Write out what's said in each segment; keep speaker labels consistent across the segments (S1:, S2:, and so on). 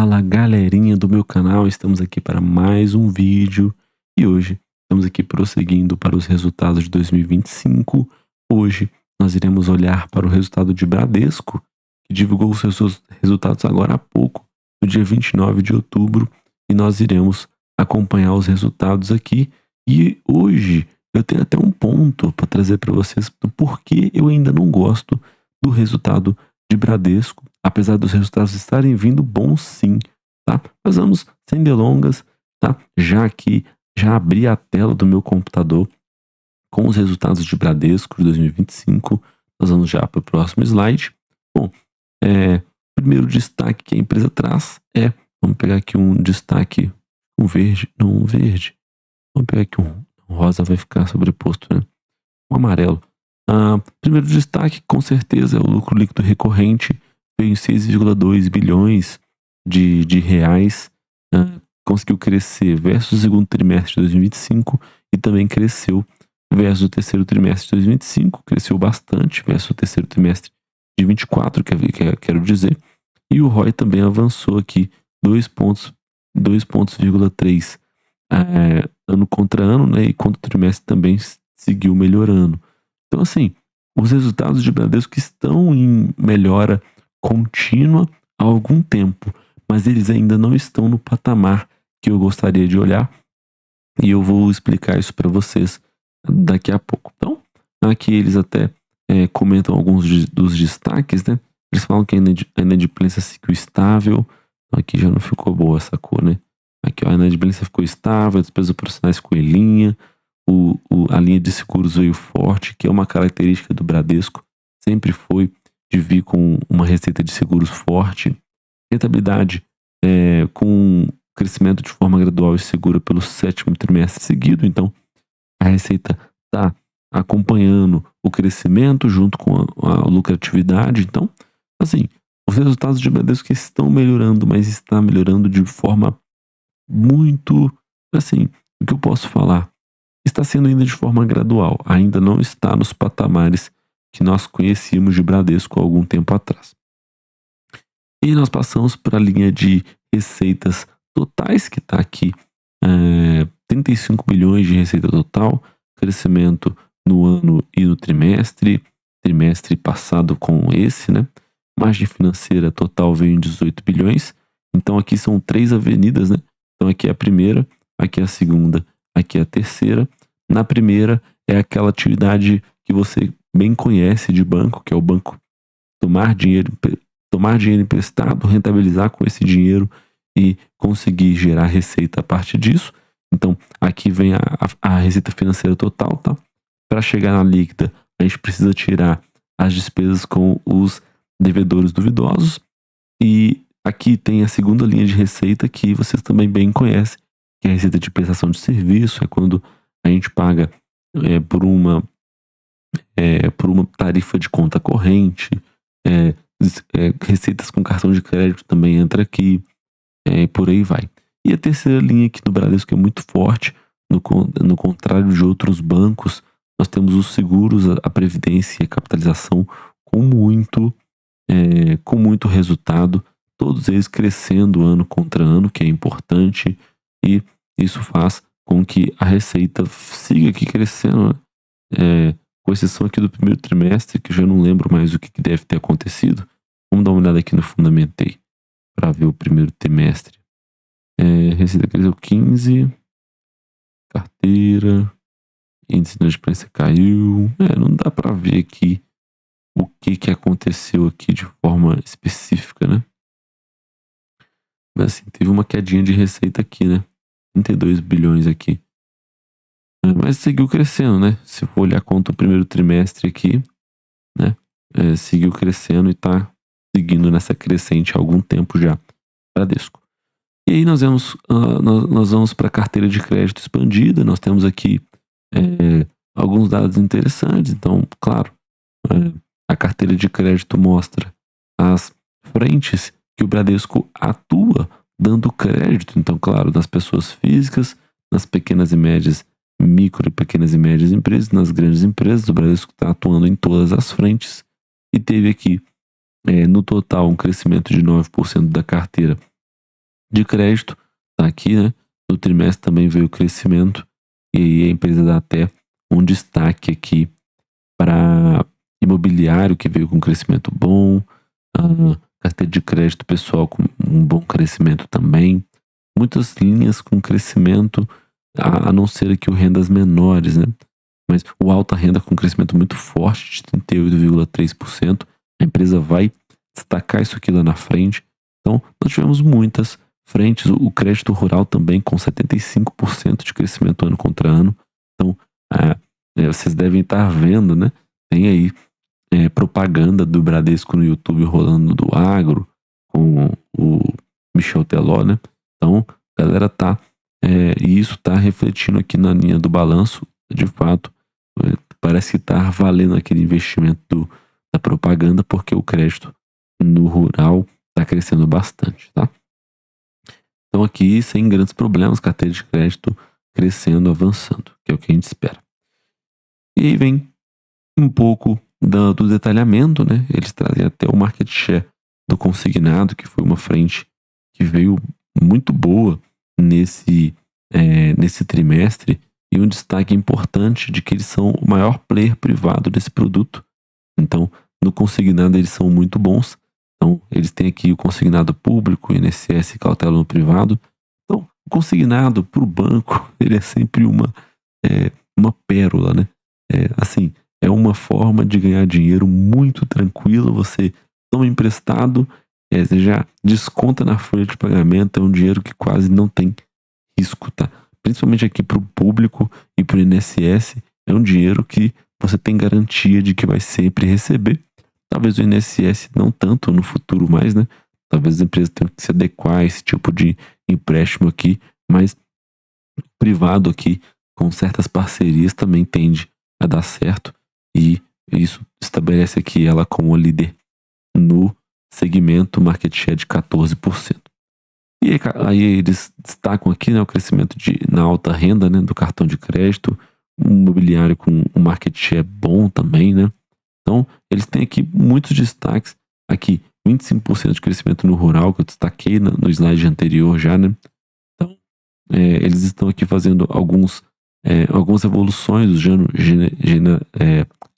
S1: Fala galerinha do meu canal, estamos aqui para mais um vídeo e hoje estamos aqui prosseguindo para os resultados de 2025. Hoje nós iremos olhar para o resultado de Bradesco, que divulgou os seus resultados agora há pouco, no dia 29 de outubro, e nós iremos acompanhar os resultados aqui. E hoje eu tenho até um ponto para trazer para vocês do porquê eu ainda não gosto do resultado de Bradesco, apesar dos resultados estarem vindo bons sim, tá? Mas vamos sem delongas, tá? Já abri a tela do meu computador com os resultados de Bradesco de 2025. Nós vamos já para o próximo slide. Bom, o primeiro destaque que a empresa traz vamos pegar aqui um destaque, um verde, não um verde. Vamos pegar aqui um rosa, vai ficar sobreposto, né? Um amarelo. Primeiro destaque, com certeza, é o lucro líquido recorrente, veio em 6,2 bilhões de reais, conseguiu crescer versus o segundo trimestre de 2025 e também cresceu versus o terceiro trimestre de 2025, cresceu bastante versus o terceiro trimestre de 2024, quero dizer, e o ROI também avançou aqui 2,3 ano contra ano, né, e contra o trimestre também seguiu melhorando. Então, assim, os resultados de Bradesco estão em melhora contínua há algum tempo, mas eles ainda não estão no patamar que eu gostaria de olhar, e eu vou explicar isso para vocês daqui a pouco. Então, aqui eles até comentam alguns dos destaques, né? Eles falam que a inadimplência seguiu estável. Aqui já não ficou boa essa cor, né? Aqui ó, a inadimplência ficou estável, a despesa operacionais ficou em linha, a linha de seguros veio forte, que é uma característica do Bradesco, sempre foi de vir com uma receita de seguros forte, rentabilidade com crescimento de forma gradual e segura pelo sétimo trimestre seguido. Então a receita está acompanhando o crescimento junto com a lucratividade. Então, assim, os resultados de Bradesco estão melhorando, mas está melhorando de forma muito, assim, o que eu posso falar? Está sendo ainda de forma gradual, ainda não está nos patamares que nós conhecíamos de Bradesco há algum tempo atrás. E nós passamos para a linha de receitas totais, que está aqui, 35 bilhões de receita total, crescimento no ano e no trimestre passado com esse, né? Margem financeira total veio em 18 bilhões, então aqui são 3 avenidas, né? Então aqui é a primeira, aqui é a segunda, aqui é a terceira. Na primeira é aquela atividade que você bem conhece de banco, que é o banco tomar dinheiro emprestado, rentabilizar com esse dinheiro e conseguir gerar receita a partir disso. Então aqui vem a receita financeira total, tá? Para chegar na líquida, a gente precisa tirar as despesas com os devedores duvidosos, e aqui tem a segunda linha de receita que vocês também bem conhecem, que é a receita de prestação de serviço. É quando a gente paga por uma tarifa de conta corrente, receitas com cartão de crédito também entra aqui, e por aí vai. E a terceira linha aqui do Bradesco é muito forte, no contrário de outros bancos, nós temos os seguros, a previdência e a capitalização com muito resultado, todos eles crescendo ano contra ano, que é importante, e isso faz com que a receita siga aqui crescendo, né? Com exceção aqui do primeiro trimestre, que eu já não lembro mais o que deve ter acontecido. Vamos dar uma olhada aqui no Fundamentei para ver o primeiro trimestre. Receita cresceu 15, carteira, índice de inadimplência caiu. Não dá para ver aqui o que aconteceu aqui de forma específica, né? Mas assim, teve uma quedinha de receita aqui, né? 32 bilhões aqui. Mas seguiu crescendo, né? Se for olhar contra o primeiro trimestre aqui, né? Seguiu crescendo e tá seguindo nessa crescente há algum tempo já, Bradesco. E aí nós vamos para a carteira de crédito expandida. Nós temos aqui alguns dados interessantes. Então, claro, a carteira de crédito mostra as frentes que o Bradesco atua dando crédito. Então, claro, nas pessoas físicas, nas pequenas e médias, micro e pequenas e médias empresas, nas grandes empresas. O Bradesco está atuando em todas as frentes e teve aqui, no total, um crescimento de 9% da carteira de crédito tá aqui, né? No trimestre também veio o crescimento, e aí a empresa dá até um destaque aqui para imobiliário, que veio com crescimento bom, a carteira de crédito pessoal com um bom crescimento também, muitas linhas com crescimento, a não ser aqui o rendas menores, né? Mas o alta renda com crescimento muito forte, de 38,3%, a empresa vai destacar isso aqui lá na frente. Então, nós tivemos muitas frentes, o crédito rural também com 75% de crescimento ano contra ano. Então, vocês devem estar vendo, né? Tem aí propaganda do Bradesco no YouTube rolando do agro, com o Michel Teló, né? Então, a galera tá, e isso tá refletindo aqui na linha do balanço, de fato, parece que tá valendo aquele investimento da propaganda, porque o crédito no rural tá crescendo bastante, tá? Então aqui, sem grandes problemas, carteira de crédito crescendo, avançando, que é o que a gente espera. E aí vem um pouco do detalhamento, né? Eles trazem até o market share do consignado, que foi uma frente que veio muito boa nesse trimestre, e um destaque importante de que eles são o maior player privado desse produto. Então, no consignado eles são muito bons. Então, eles têm aqui o consignado público, INSS e cautela no privado. Então, o consignado para o banco, ele é sempre uma pérola, né? Assim, é uma forma de ganhar dinheiro muito tranquila. Você toma emprestado, você já desconta na folha de pagamento, é um dinheiro que quase não tem risco, tá? Principalmente aqui para o público e para o INSS, é um dinheiro que você tem garantia de que vai sempre receber. Talvez o INSS não tanto no futuro mais, né? Talvez as empresas tenham que se adequar a esse tipo de empréstimo aqui, mas o privado aqui, com certas parcerias, também tende a dar certo, e isso estabelece aqui ela como líder no segmento market share de 14%. E aí eles destacam aqui, né, o crescimento na alta renda, né, do cartão de crédito, um imobiliário com um market share bom também, né? Então, eles têm aqui muitos destaques. Aqui, 25% de crescimento no rural, que eu destaquei no slide anterior já, né? Então, eles estão aqui fazendo algumas evoluções usando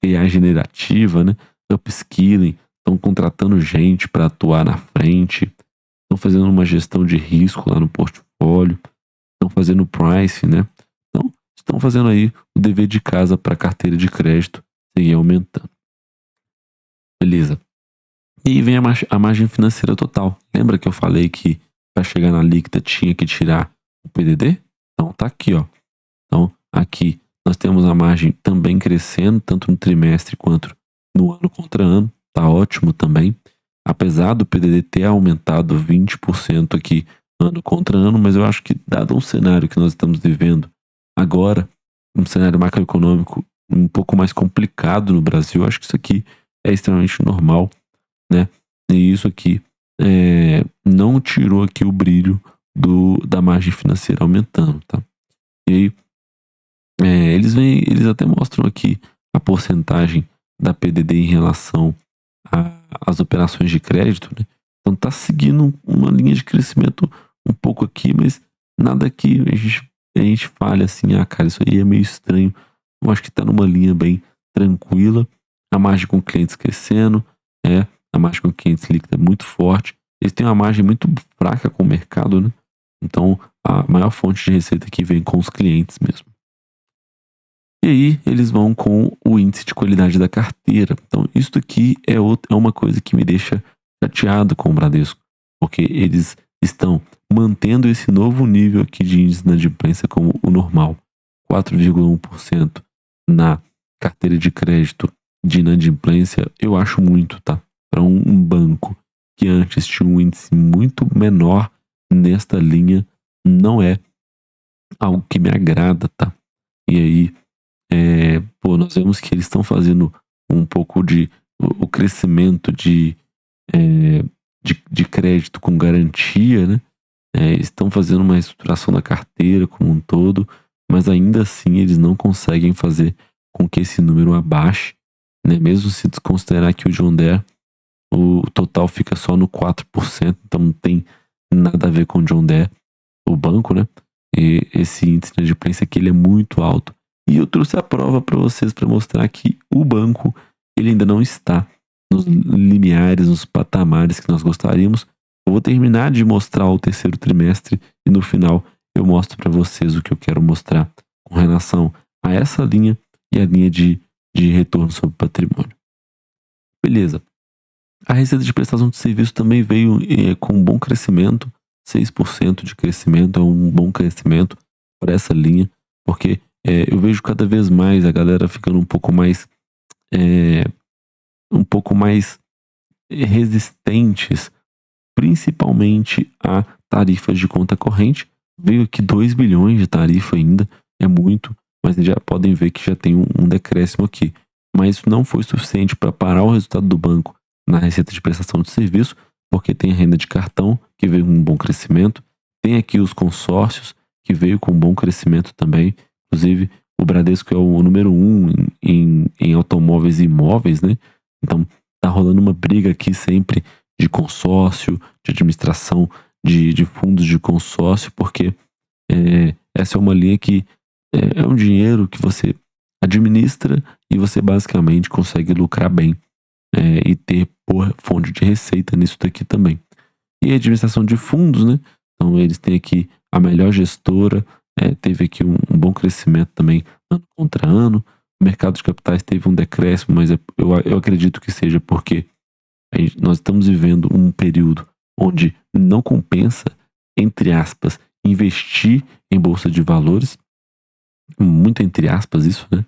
S1: AI generativa, né? Upskilling, estão contratando gente para atuar na frente, estão fazendo uma gestão de risco lá no portfólio, estão fazendo price, né? Então, estão fazendo aí o dever de casa para a carteira de crédito seguir aumentando. Beleza. E aí vem a margem financeira total. Lembra que eu falei que para chegar na líquida tinha que tirar o PDD? Então tá aqui, ó. Então aqui nós temos a margem também crescendo, tanto no trimestre quanto no ano contra ano. Tá ótimo também. Apesar do PDD ter aumentado 20% aqui ano contra ano, mas eu acho que dado um cenário que nós estamos vivendo agora, um cenário macroeconômico um pouco mais complicado no Brasil, eu acho que isso aqui é extremamente normal, né? E isso aqui não tirou aqui o brilho da margem financeira aumentando, tá? E aí eles até mostram aqui a porcentagem da PDD em relação às operações de crédito, né? Então tá seguindo uma linha de crescimento um pouco aqui, mas nada que a gente fale assim, cara, isso aí é meio estranho. Eu acho que tá numa linha bem tranquila, a margem com clientes crescendo, a margem com clientes líquida é muito forte. Eles têm uma margem muito fraca com o mercado, né? Então a maior fonte de receita aqui vem com os clientes mesmo. E aí eles vão com o índice de qualidade da carteira. Então isso aqui é uma coisa que me deixa chateado com o Bradesco, porque eles estão mantendo esse novo nível aqui de índice de inadimplência como o normal, 4,1% na carteira de crédito de inadimplência. Eu acho muito, tá? Para um banco que antes tinha um índice muito menor nesta linha, não é algo que me agrada, tá? E aí nós vemos que eles estão fazendo um pouco o crescimento de crédito com garantia, né? Estão fazendo uma reestruturação da carteira como um todo, mas ainda assim eles não conseguem fazer com que esse número abaixe, né? Mesmo se desconsiderar que o John Deere, o total fica só no 4%, então não tem nada a ver com o John Deere, o banco, né? E esse índice de inadimplência aqui ele é muito alto. E eu trouxe a prova para vocês para mostrar que o banco ele ainda não está nos limiares, nos patamares que nós gostaríamos. Eu vou terminar de mostrar o terceiro trimestre e no final eu mostro para vocês o que eu quero mostrar com relação a essa linha e a linha de retorno sobre patrimônio. Beleza. A receita de prestação de serviço também veio com um bom crescimento, 6% de crescimento, é um bom crescimento para essa linha, porque eu vejo cada vez mais a galera ficando um pouco mais resistentes, principalmente a tarifas de conta corrente. Veio aqui 2 bilhões de tarifa ainda, é muito, mas já podem ver que já tem um decréscimo aqui. Mas isso não foi suficiente para parar o resultado do banco na receita de prestação de serviço, porque tem a renda de cartão, que veio com um bom crescimento, tem aqui os consórcios, que veio com um bom crescimento também, inclusive o Bradesco é o número 1 em automóveis e imóveis, né? Então tá rolando uma briga aqui sempre de consórcio, de administração de fundos de consórcio, porque essa é uma linha que é um dinheiro que você administra e você basicamente consegue lucrar bem e ter fonte de receita nisso daqui também. E a administração de fundos, né? Então eles têm aqui a melhor gestora, teve aqui um bom crescimento também ano contra ano. O mercado de capitais teve um decréscimo, mas eu acredito que seja porque nós estamos vivendo um período onde não compensa, entre aspas, investir em bolsa de valores, muito entre aspas isso, né?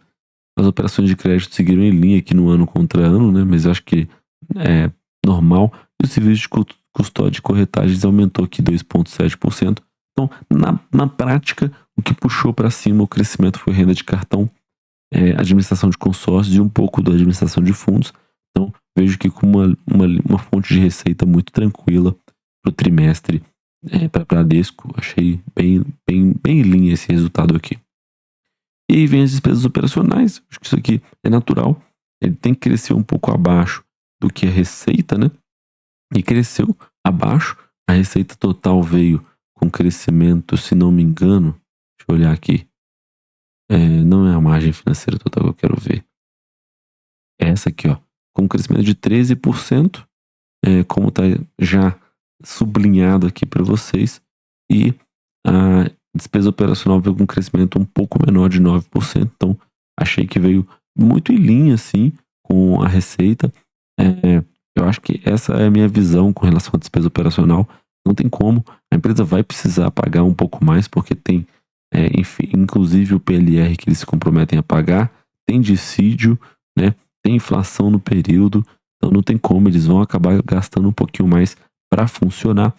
S1: As operações de crédito seguiram em linha aqui no ano contra ano, né? Mas eu acho que é normal. E o serviço de custódia e corretagens aumentou aqui 2,7%. Então, na prática, o que puxou para cima o crescimento foi renda de cartão, administração de consórcios e um pouco da administração de fundos. Então, vejo que com uma fonte de receita muito tranquila para o trimestre para Bradesco. Achei bem em linha esse resultado aqui. E aí vem as despesas operacionais. Acho que isso aqui é natural. Ele tem que crescer um pouco abaixo do que a receita, né? E cresceu abaixo. A receita total veio com crescimento, se não me engano. Deixa eu olhar aqui. Não é a margem financeira total que eu quero ver. É essa aqui, ó. Com crescimento de 13%. Como está já sublinhado aqui para vocês. E a despesa operacional veio com um crescimento um pouco menor de 9%. Então, achei que veio muito em linha, assim, com a receita. Eu acho que essa é a minha visão com relação à despesa operacional. Não tem como. A empresa vai precisar pagar um pouco mais, porque tem, enfim, inclusive o PLR que eles se comprometem a pagar, tem dissídio, né? Tem inflação no período. Então, não tem como. Eles vão acabar gastando um pouquinho mais para funcionar.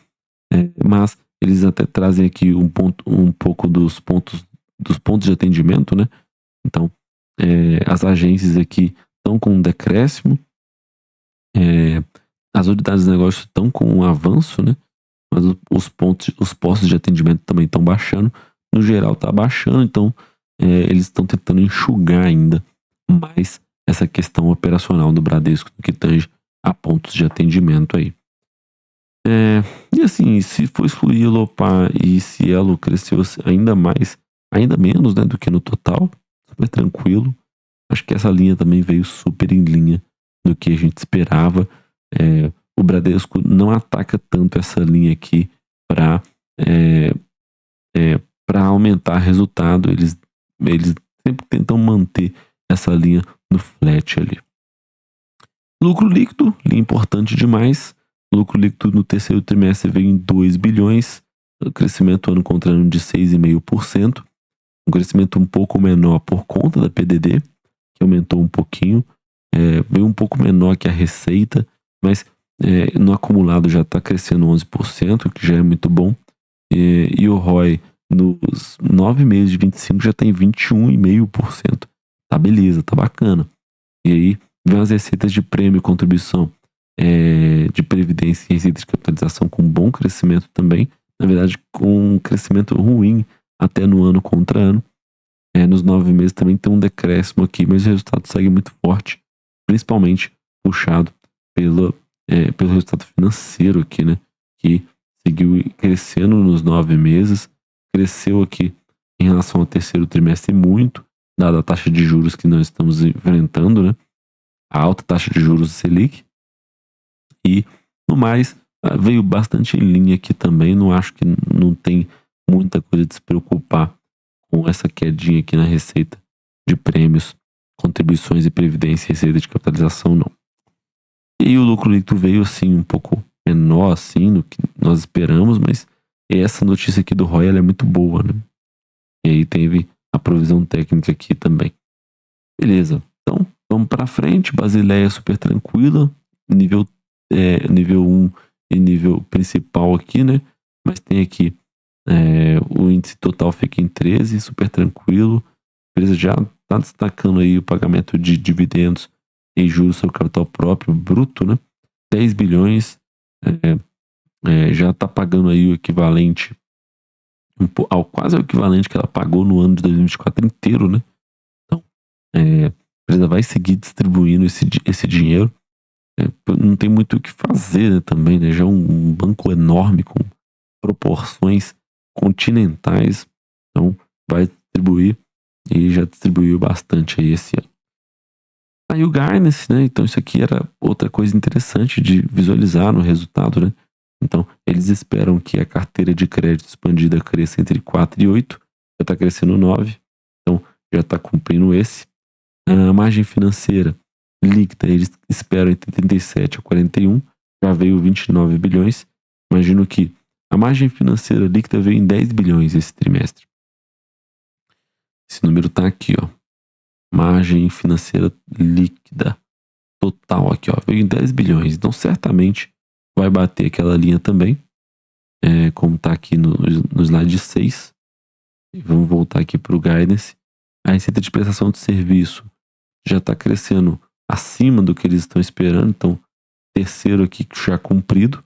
S1: Mas eles até trazem aqui um pouco dos pontos de atendimento, né? Então, as agências aqui estão com um decréscimo, as unidades de negócio estão com um avanço, né? Mas os postos de atendimento também estão baixando. No geral, está baixando, então eles estão tentando enxugar ainda mais essa questão operacional do Bradesco no que tange a pontos de atendimento aí. E assim, se for excluir a Elopar e Cielo cresceu ainda menos, né, do que no total, super tranquilo. Acho que essa linha também veio super em linha do que a gente esperava. O Bradesco não ataca tanto essa linha aqui para aumentar resultado. Eles sempre tentam manter essa linha no flat ali. Lucro líquido, linha importante demais. Lucro líquido no terceiro trimestre veio em 2 bilhões, crescimento ano contra ano de 6,5%, um crescimento um pouco menor por conta da PDD, que aumentou um pouquinho, veio um pouco menor que a receita, mas no acumulado já está crescendo 11%, que já é muito bom, e o ROI nos 9 meses de 25 já tem 21,5%. Tá beleza, tá bacana. E aí vem as receitas de prêmio e contribuição de previdência e receita de capitalização com bom crescimento também. Na verdade, com um crescimento ruim até no ano contra ano. Nos 9 meses também tem um decréscimo aqui, mas o resultado segue muito forte, principalmente puxado pelo resultado financeiro aqui, né? Que seguiu crescendo nos 9 meses, cresceu aqui em relação ao terceiro trimestre muito, dada a taxa de juros que nós estamos enfrentando, né? A alta taxa de juros Selic. E, no mais, veio bastante em linha aqui também. Não acho que não tem muita coisa de se preocupar com essa quedinha aqui na receita de prêmios, contribuições e previdência e receita de capitalização, não. E o lucro líquido veio assim um pouco menor assim no que nós esperamos, mas essa notícia aqui do ROI ela é muito boa, né? E aí teve a provisão técnica aqui também. Beleza. Então, vamos para frente. Basileia super tranquila, nível 1 e nível principal aqui, né? Mas tem aqui o índice total fica em 13, super tranquilo. A empresa já está destacando aí o pagamento de dividendos em juros sobre capital próprio bruto, né? 10 bilhões, já está pagando aí o equivalente, quase o equivalente que ela pagou no ano de 2024 inteiro, né? Então, a empresa vai seguir distribuindo esse dinheiro. Não tem muito o que fazer, né, também, né? Já é um banco enorme com proporções continentais, então vai distribuir e já distribuiu bastante aí esse ano. Aí o Guidance, né? Então isso aqui era outra coisa interessante de visualizar no resultado, né? Então eles esperam que a carteira de crédito expandida cresça entre 4 e 8, já está crescendo 9, então já está cumprindo esse. A margem financeira líquida eles esperam entre 37 a 41, já veio 29 bilhões. Imagino que a margem financeira líquida veio em 10 bilhões esse trimestre. Esse número está aqui, ó. Margem financeira líquida total aqui, ó, veio em 10 bilhões. Então, certamente vai bater aquela linha também, como está aqui no slide 6. E vamos voltar aqui para o guidance. A receita de prestação de serviço já está crescendo acima do que eles estão esperando. Então, terceiro aqui já cumprido.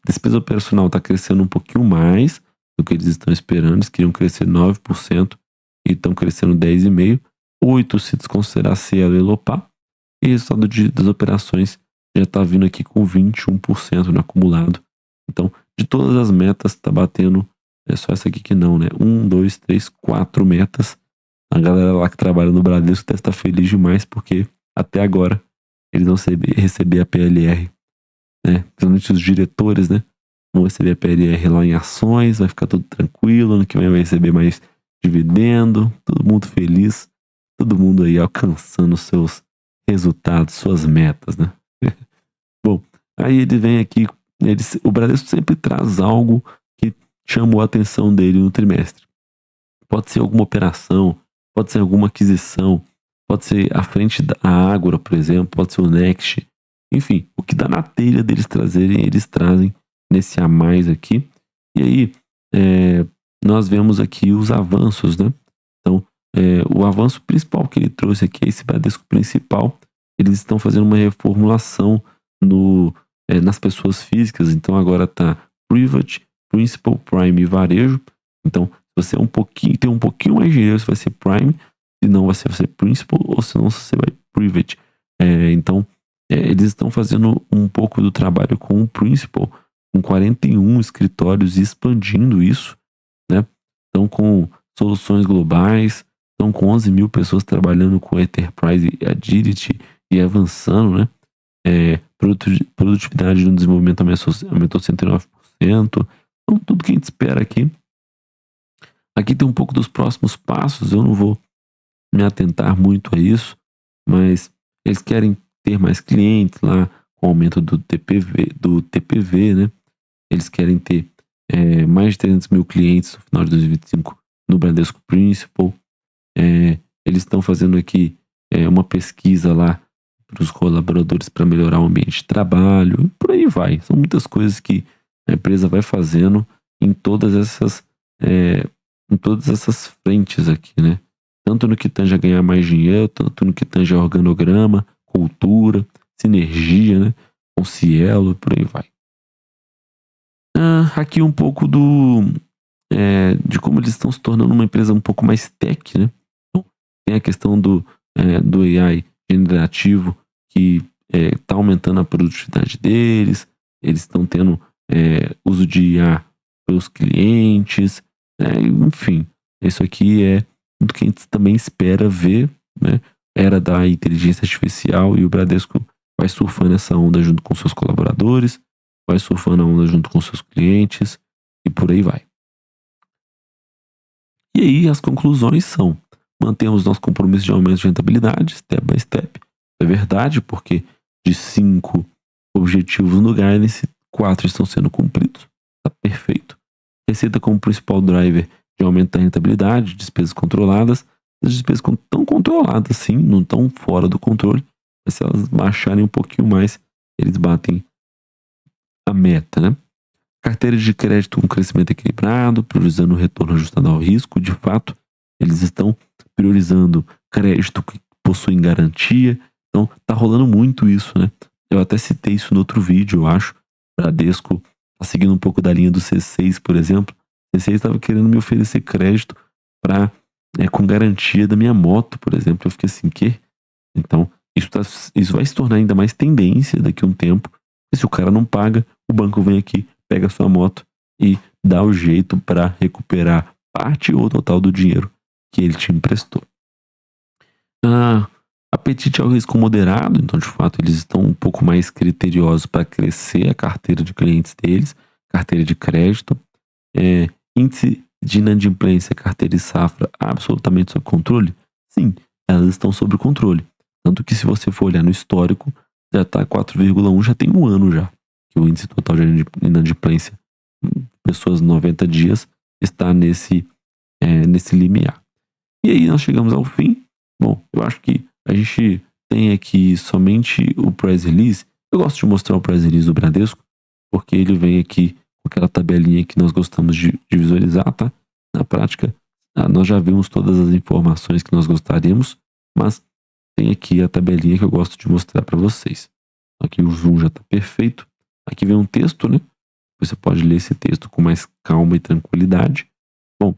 S1: Despesa operacional está crescendo um pouquinho mais do que eles estão esperando. Eles queriam crescer 9% e estão crescendo 10,5%. 8% se desconsiderar Cielo e Elopar. E o resultado das operações já está vindo aqui com 21% no acumulado. Então, de todas as metas, está batendo. É só essa aqui que não, né? 1, 2, 3, 4 metas. A galera lá que trabalha no Bradesco deve estar feliz demais, porque até agora eles vão receber a PLR, né? Principalmente os diretores, né? Vão receber a PLR lá em ações, vai ficar tudo tranquilo. Ano que vem vai receber mais dividendo, todo mundo feliz, todo mundo aí alcançando seus resultados, suas metas, né? Bom, aí ele vem aqui, o Bradesco sempre traz algo que chamou a atenção dele no trimestre. Pode ser alguma operação, pode ser alguma aquisição, pode ser a frente da Ágora, por exemplo, pode ser o Next. Enfim, o que dá na telha deles trazerem, eles trazem nesse a mais aqui. E aí, nós vemos aqui os avanços, né? Então, o avanço principal que ele trouxe aqui é esse Bradesco principal. Eles estão fazendo uma reformulação nas pessoas físicas. Então, agora está Private, Principal, Prime e Varejo. Então, se você tem um pouquinho mais de dinheiro, você vai ser Prime. Se não, você vai ser Principal. Ou se não, você vai Private. Então, eles estão fazendo um pouco do trabalho com o Principal, com 41 escritórios, expandindo isso, né? Estão com soluções globais, estão com 11 mil pessoas trabalhando com Enterprise e Agility e avançando, né? Produtividade no desenvolvimento aumentou 109%. Então, tudo que a gente espera aqui. Aqui tem um pouco dos próximos passos, eu não vou me atentar muito a isso, mas eles querem ter mais clientes lá, com o aumento do TPV, né? Eles querem ter mais de 300 mil clientes no final de 2025 no Bradesco Principal. Eles estão fazendo aqui uma pesquisa lá para os colaboradores para melhorar o ambiente de trabalho, por aí vai. São muitas coisas que a empresa vai fazendo em todas essas frentes aqui, né? Tanto no que tange a ganhar mais dinheiro, tanto no que tange a organograma, cultura, sinergia, né? Com Cielo, por aí vai. Aqui um pouco de como eles estão se tornando uma empresa um pouco mais tech, né? Então, tem a questão do AI generativo que está aumentando a produtividade deles. Eles estão tendo uso de IA pelos clientes, enfim, isso aqui é tudo que a gente também espera ver, né? Era da inteligência artificial e o Bradesco vai surfando essa onda junto com seus colaboradores, vai surfando a onda junto com seus clientes e por aí vai. E aí as conclusões são: mantemos nosso compromisso de aumento de rentabilidade, step by step. É verdade, porque de 5 objetivos no guidance, 4 estão sendo cumpridos. Tá perfeito. Receita como principal driver de aumento da rentabilidade, despesas controladas. As despesas estão controladas, sim, não estão fora do controle, mas se elas baixarem um pouquinho mais, eles batem a meta, né? Carteira de crédito com crescimento equilibrado, priorizando o retorno ajustado ao risco. De fato, eles estão priorizando crédito que possuem garantia. Então, tá rolando muito isso, né? Eu até citei isso no outro vídeo, eu acho. Bradesco tá seguindo um pouco da linha do C6, por exemplo. O C6 estava querendo me oferecer crédito para com garantia da minha moto, por exemplo. Eu fiquei assim, quê? Então, isso vai se tornar ainda mais tendência daqui a um tempo. E se o cara não paga, o banco vem aqui, pega a sua moto e dá o jeito para recuperar parte ou total do dinheiro que ele te emprestou. Apetite ao risco moderado, então de fato eles estão um pouco mais criteriosos para crescer a carteira de clientes deles, carteira de crédito. Índice de inadimplência, carteira e safra absolutamente sob controle? Sim, elas estão sob controle. Tanto que se você for olhar no histórico, já está 4,1, já tem um ano já, que o índice total de inadimplência, pessoas 90 dias, está nesse limiar. E aí nós chegamos ao fim. Bom, eu acho que a gente tem aqui somente o press release. Eu gosto de mostrar o press release do Bradesco, porque ele vem aqui com aquela tabelinha que nós gostamos de visualizar, tá? Na prática, nós já vimos todas as informações que nós gostaríamos, mas tem aqui a tabelinha que eu gosto de mostrar para vocês. Aqui o zoom já está perfeito. Aqui vem um texto, né? Você pode ler esse texto com mais calma e tranquilidade. Bom,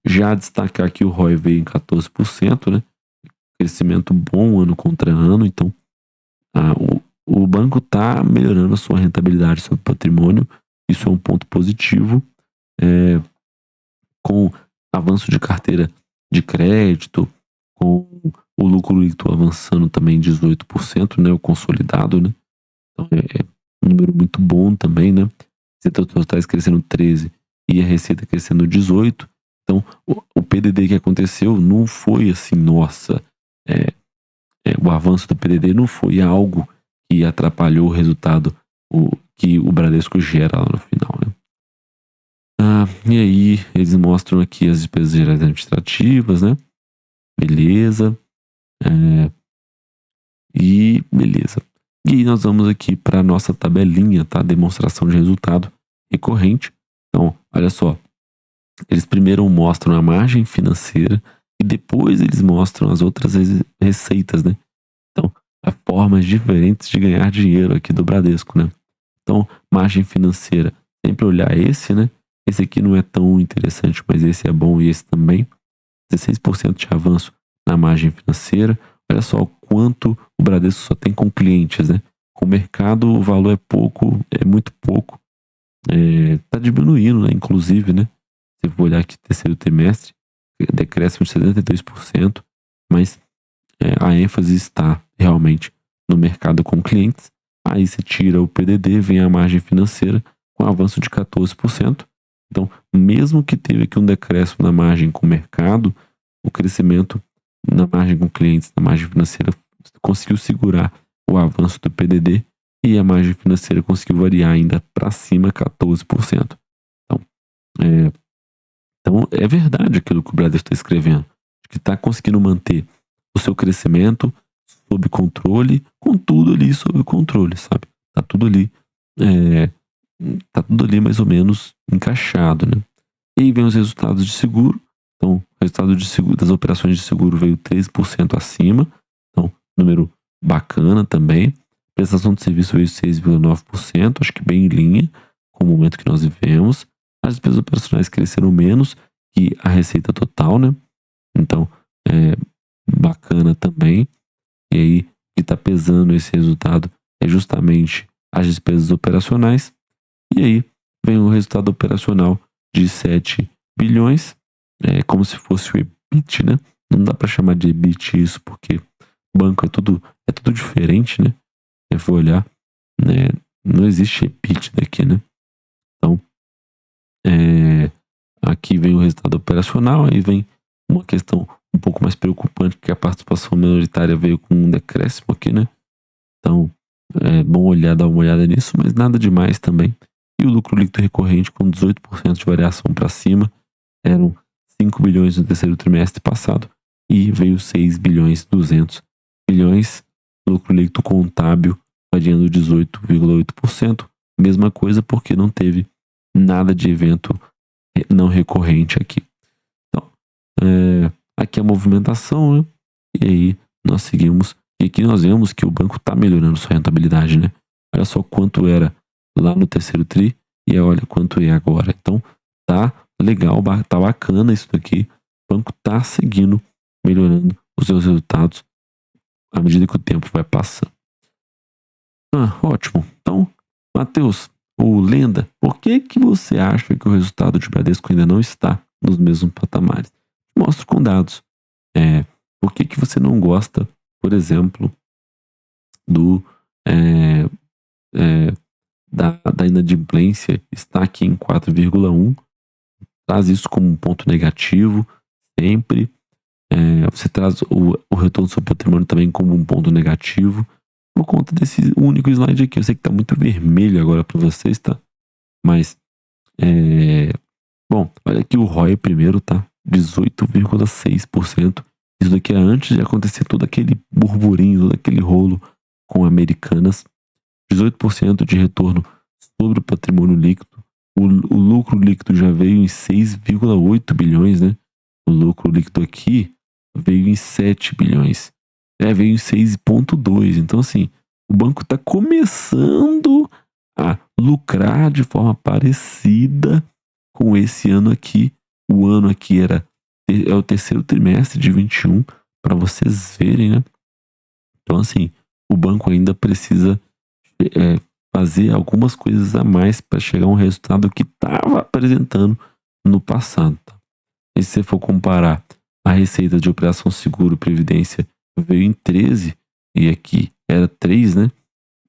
S1: já destacar que o ROI veio em 14%, né? Crescimento bom ano contra ano. Então, o banco está melhorando a sua rentabilidade sobre o patrimônio. Isso é um ponto positivo. Com avanço de carteira de crédito, com o lucro líquido avançando também 18%, né? O consolidado, né? Então, é um número muito bom também, né? Receita totais crescendo 13% e a receita crescendo 18%. Então, o PDD que aconteceu não foi assim, nossa, o avanço do PDD não foi algo que atrapalhou o resultado que o Bradesco gera lá no final, né? E aí, eles mostram aqui as despesas gerais administrativas, né? Beleza. E beleza. E aí nós vamos aqui para a nossa tabelinha, tá? Demonstração de resultado recorrente. Então, olha só. Eles primeiro mostram a margem financeira e depois eles mostram as outras receitas, né? Então, há formas diferentes de ganhar dinheiro aqui do Bradesco, né? Então, margem financeira, sempre olhar esse, né? Esse aqui não é tão interessante, mas esse é bom e esse também. 16% de avanço na margem financeira. Olha só o quanto o Bradesco só tem com clientes, né? Com o mercado o valor é pouco, é muito pouco. Tá diminuindo, né? Inclusive, né? Se for olhar aqui terceiro trimestre, decréscimo de 73%, mas a ênfase está realmente no mercado com clientes. Aí você tira o PDD, vem a margem financeira com avanço de 14%. Então, mesmo que teve aqui um decréscimo na margem com o mercado, o crescimento na margem com clientes, na margem financeira, conseguiu segurar o avanço do PDD e a margem financeira conseguiu variar ainda para cima 14%. Então, é verdade aquilo que o Bradesco está escrevendo, que está conseguindo manter o seu crescimento sob controle, com tudo ali sob controle, sabe? Tá tudo ali mais ou menos encaixado, né? E aí vem os resultados de seguro. Então, o resultado de seguro, das operações de seguro veio 13% acima. Então, número bacana também. Prestação de serviço veio 6,9%, acho que bem em linha com o momento que nós vivemos. As despesas operacionais cresceram menos que a receita total, né? Então, bacana também. E aí, o que está pesando esse resultado é justamente as despesas operacionais. E aí vem o resultado operacional de 7 bilhões, como se fosse o EBIT, né? Não dá para chamar de EBIT isso, porque banco é tudo diferente, né? Se for olhar, né? Não existe EBIT daqui, né? Então, aqui vem o resultado operacional, aí vem uma questão um pouco mais preocupante, que a participação minoritária veio com um decréscimo aqui, né? Então, é bom dar uma olhada nisso, mas nada demais também. E o lucro líquido recorrente com 18% de variação para cima, eram 5 bilhões no terceiro trimestre passado e veio 6 bilhões 200 bilhões. Lucro líquido contábil variando 18,8%. Mesma coisa porque não teve nada de evento não recorrente aqui. Então, aqui a movimentação, né? E aí nós seguimos. E aqui nós vemos que o banco está melhorando sua rentabilidade, né? Olha só quanto era lá no terceiro tri e olha quanto é agora. Então, tá legal, tá bacana isso daqui. O banco tá seguindo, melhorando os seus resultados à medida que o tempo vai passando. Ótimo. Então, Matheus, ou Lenda, por que que você acha que o resultado de Bradesco ainda não está nos mesmos patamares? Mostro com dados. Por que que você não gosta, por exemplo, da inadimplência está aqui em 4,1? Traz isso como um ponto negativo sempre. Você traz o retorno do seu patrimônio também como um ponto negativo por conta desse único slide aqui. Eu sei que tá muito vermelho agora para vocês, tá? Mas, bom, olha aqui o ROI primeiro, tá? 18,6%. Isso daqui é antes de acontecer todo aquele burburinho, todo aquele rolo com Americanas. 18% de retorno sobre o patrimônio líquido. O lucro líquido já veio em 6,8 bilhões, né? O lucro líquido aqui veio em 7 bilhões. Veio em 6,2. Então, assim, o banco está começando a lucrar de forma parecida com esse ano aqui. O ano aqui é o terceiro trimestre de 21, para vocês verem, né? Então, assim, o banco ainda precisa fazer algumas coisas a mais para chegar a um resultado que estava apresentando no passado. Tá? E se você for comparar a receita de operação seguro previdência veio em 13 e aqui era 3, né?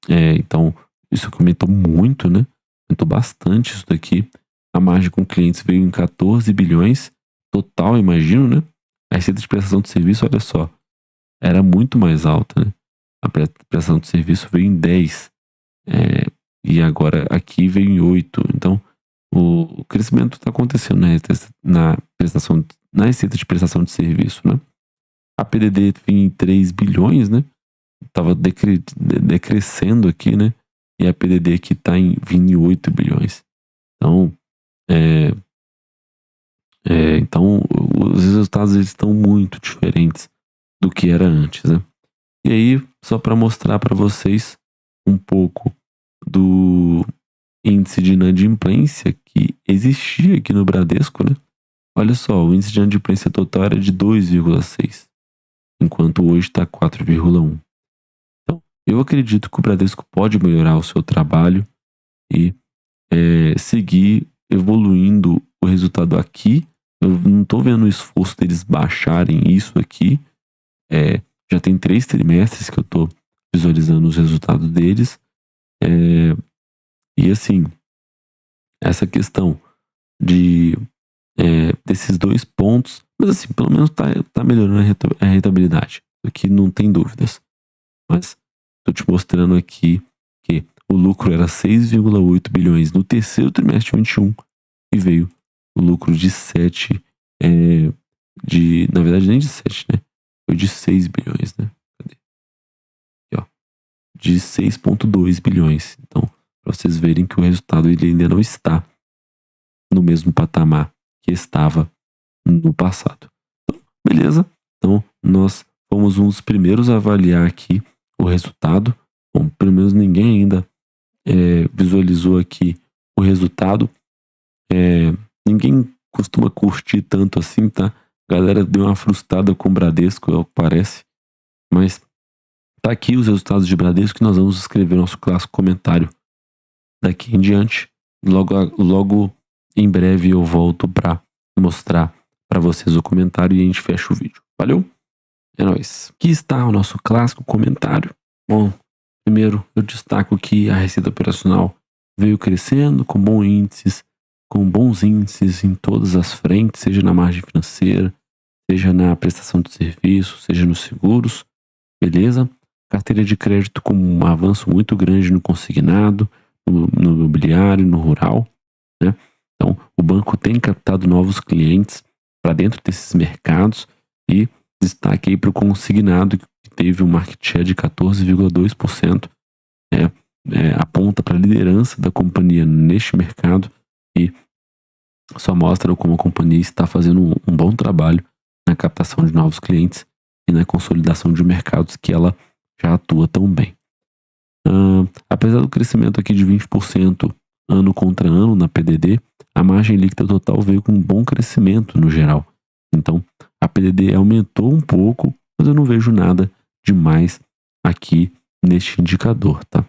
S1: Então isso aumentou muito, né? Aumentou bastante isso daqui. A margem com clientes veio em 14 bilhões total, imagino, né? A receita de prestação de serviço, olha só, era muito mais alta, né? A prestação de serviço veio em 10. E agora aqui veio em 8. Então, o crescimento está acontecendo na receita de prestação de serviço, né? A PDD vinha em 3 bilhões, né? Tava decrescendo aqui, né? E a PDD aqui está vindo em 8 bilhões. Então, então os resultados eles estão muito diferentes do que era antes, né? E aí, só para mostrar para vocês um pouco do índice de inadimplência que existia aqui no Bradesco, né? Olha só, o índice de inadimplência total era de 2,6, enquanto hoje está 4,1. Então, eu acredito que o Bradesco pode melhorar o seu trabalho e seguir evoluindo o resultado aqui. Eu não estou vendo o esforço deles baixarem isso aqui. Já tem 3 trimestres que eu estou visualizando os resultados deles. E assim, essa questão desses 2 pontos, mas assim, pelo menos tá melhorando a rentabilidade. Aqui não tem dúvidas. Mas estou te mostrando aqui que o lucro era 6,8 bilhões no terceiro trimestre de 21 e veio o lucro de 7, na verdade nem de 7, né? Foi de 6 bilhões, né? Cadê? Aqui, ó. De 6,2 bilhões. Então, para vocês verem que o resultado ele ainda não está no mesmo patamar que estava no passado. Então, beleza? Então, nós fomos um dos primeiros a avaliar aqui o resultado. Bom, pelo menos ninguém ainda visualizou aqui o resultado. Ninguém costuma curtir tanto assim, tá? A galera deu uma frustrada com o Bradesco, é o que parece. Mas tá aqui os resultados de Bradesco que nós vamos escrever nosso clássico comentário daqui em diante. Logo em breve eu volto para mostrar para vocês o comentário e a gente fecha o vídeo. Valeu? É nóis. Aqui está o nosso clássico comentário. Bom, primeiro eu destaco que a receita operacional veio crescendo com bons índices em todas as frentes, seja na margem financeira, seja na prestação de serviço, seja nos seguros, beleza? Carteira de crédito com um avanço muito grande no consignado, no imobiliário, no rural, né? Então, o banco tem captado novos clientes para dentro desses mercados e destaque aí para o consignado, que teve um market share de 14,2%, aponta para a liderança da companhia neste mercado e só mostra como a companhia está fazendo um bom trabalho na captação de novos clientes e na consolidação de mercados que ela já atua tão bem. Apesar do crescimento aqui de 20% ano contra ano na PDD, a margem líquida total veio com um bom crescimento no geral. Então, a PDD aumentou um pouco, mas eu não vejo nada demais aqui neste indicador, tá?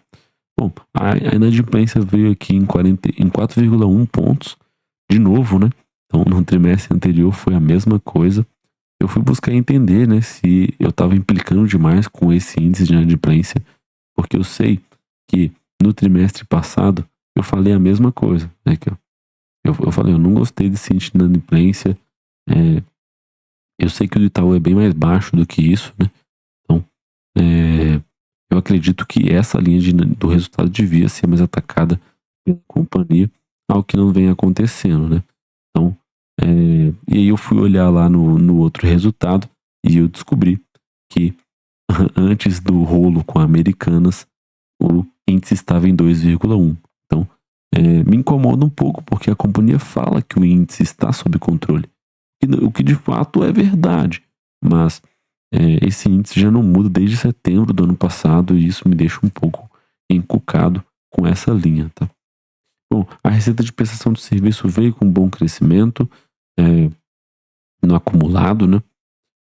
S1: Bom, a inadimplência veio aqui em 4,1 pontos, de novo, né? Então, no trimestre anterior foi a mesma coisa. Eu fui buscar entender, né, se eu estava implicando demais com esse índice de inadimplência, porque eu sei que no trimestre passado eu falei a mesma coisa, né? Que eu falei, eu não gostei desse índice de inadimplência. Eu sei que o do Itaú é bem mais baixo do que isso, né? Então, eu acredito que essa linha do resultado devia ser mais atacada pela companhia, algo que não vem acontecendo, né? Então, e aí eu fui olhar lá no outro resultado e eu descobri que antes do rolo com a Americanas, o índice estava em 2,1. Então, me incomoda um pouco porque a companhia fala que o índice está sob controle, o que de fato é verdade, mas esse índice já não muda desde setembro do ano passado e isso me deixa um pouco encucado com essa linha, tá? Bom, a receita de prestação de serviço veio com um bom crescimento no acumulado, né?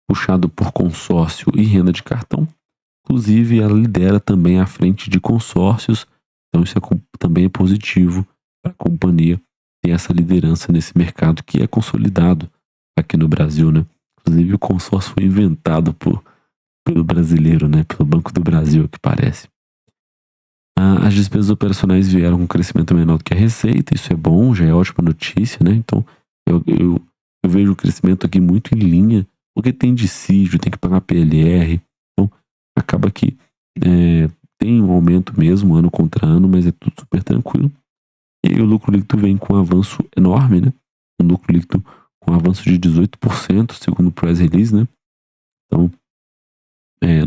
S1: Puxado por consórcio e renda de cartão. Inclusive, ela lidera também à frente de consórcios, então isso também é positivo para a companhia ter essa liderança nesse mercado que é consolidado aqui no Brasil, né? Inclusive, o consórcio foi inventado pelo brasileiro, né? Pelo Banco do Brasil, que parece. As despesas operacionais vieram com um crescimento menor do que a receita, isso é bom, já é ótima notícia, né? Então, eu vejo o crescimento aqui muito em linha, porque tem dissídio, tem que pagar PLR, então acaba que tem um aumento mesmo, ano contra ano, mas é tudo super tranquilo. E aí o lucro líquido vem com um avanço enorme, né? Um lucro líquido com um avanço de 18%, segundo o press release, né? Então,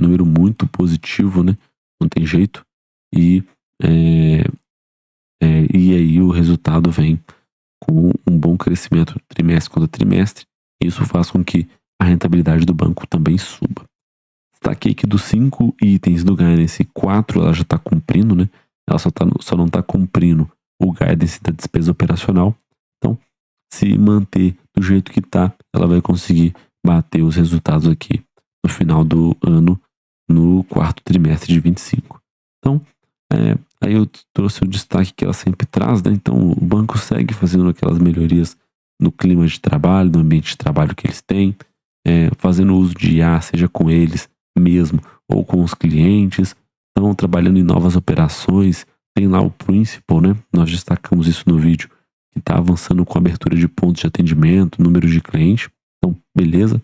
S1: número muito positivo, né? Não tem jeito. E aí o resultado vem com um bom crescimento trimestre contra trimestre. Isso faz com que a rentabilidade do banco também suba. Destaquei que dos 5 itens do guidance, 4 ela já está cumprindo, né? Ela só não está cumprindo o guidance da despesa operacional. Então, se manter do jeito que está, ela vai conseguir bater os resultados aqui no final do ano, no quarto trimestre de 25. Então, aí eu trouxe o destaque que ela sempre traz, né? Então, o banco segue fazendo aquelas melhorias no clima de trabalho, no ambiente de trabalho que eles têm, fazendo uso de IA, seja com eles mesmo ou com os clientes, estão trabalhando em novas operações. Tem lá o Principal, né? Nós destacamos isso no vídeo, que está avançando com abertura de pontos de atendimento, número de clientes. Então, beleza.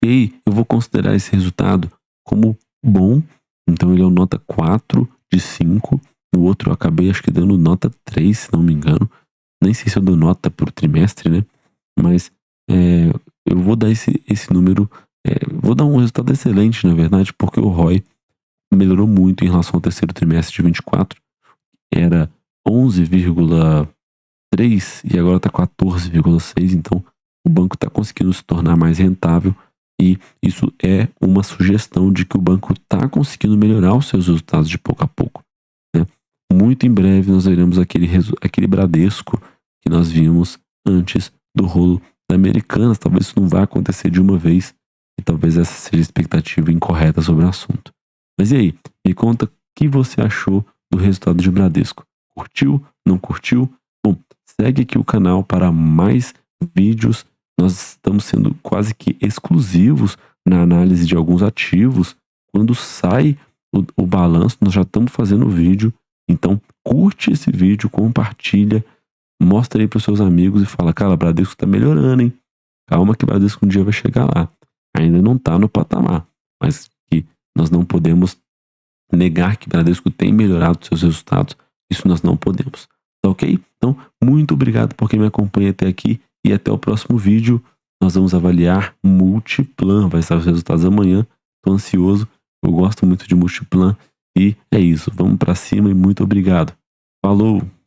S1: E aí, eu vou considerar esse resultado como bom. Então, ele é o nota 4 de 5. No outro, eu acabei, acho que dando nota 3, se não me engano. Nem sei se eu dou nota por trimestre, né? Mas eu vou dar esse número. Vou dar um resultado excelente, na verdade, porque o ROI melhorou muito em relação ao terceiro trimestre de 24. Era 11,3 e agora está 14,6. Então, o banco está conseguindo se tornar mais rentável. E isso é uma sugestão de que o banco está conseguindo melhorar os seus resultados de pouco a pouco, né? Muito em breve nós veremos aquele Bradesco que nós vimos antes do rolo da Americanas. Talvez isso não vá acontecer de uma vez e talvez essa seja a expectativa incorreta sobre o assunto. Mas e aí? Me conta o que você achou do resultado de Bradesco. Curtiu? Não curtiu? Bom, segue aqui o canal para mais vídeos. Nós estamos sendo quase que exclusivos na análise de alguns ativos. Quando sai o balanço, nós já estamos fazendo o vídeo. Então, curte esse vídeo, compartilha, mostra aí para os seus amigos e fala, cara, Bradesco está melhorando, hein? Calma que Bradesco um dia vai chegar lá. Ainda não está no patamar, mas que nós não podemos negar que Bradesco tem melhorado seus resultados. Isso nós não podemos. Tá ok? Então, muito obrigado por quem me acompanha até aqui e até o próximo vídeo. Nós vamos avaliar Multiplan. Vai estar os resultados amanhã. Tô ansioso. Eu gosto muito de Multiplan. E é isso. Vamos para cima e muito obrigado. Falou!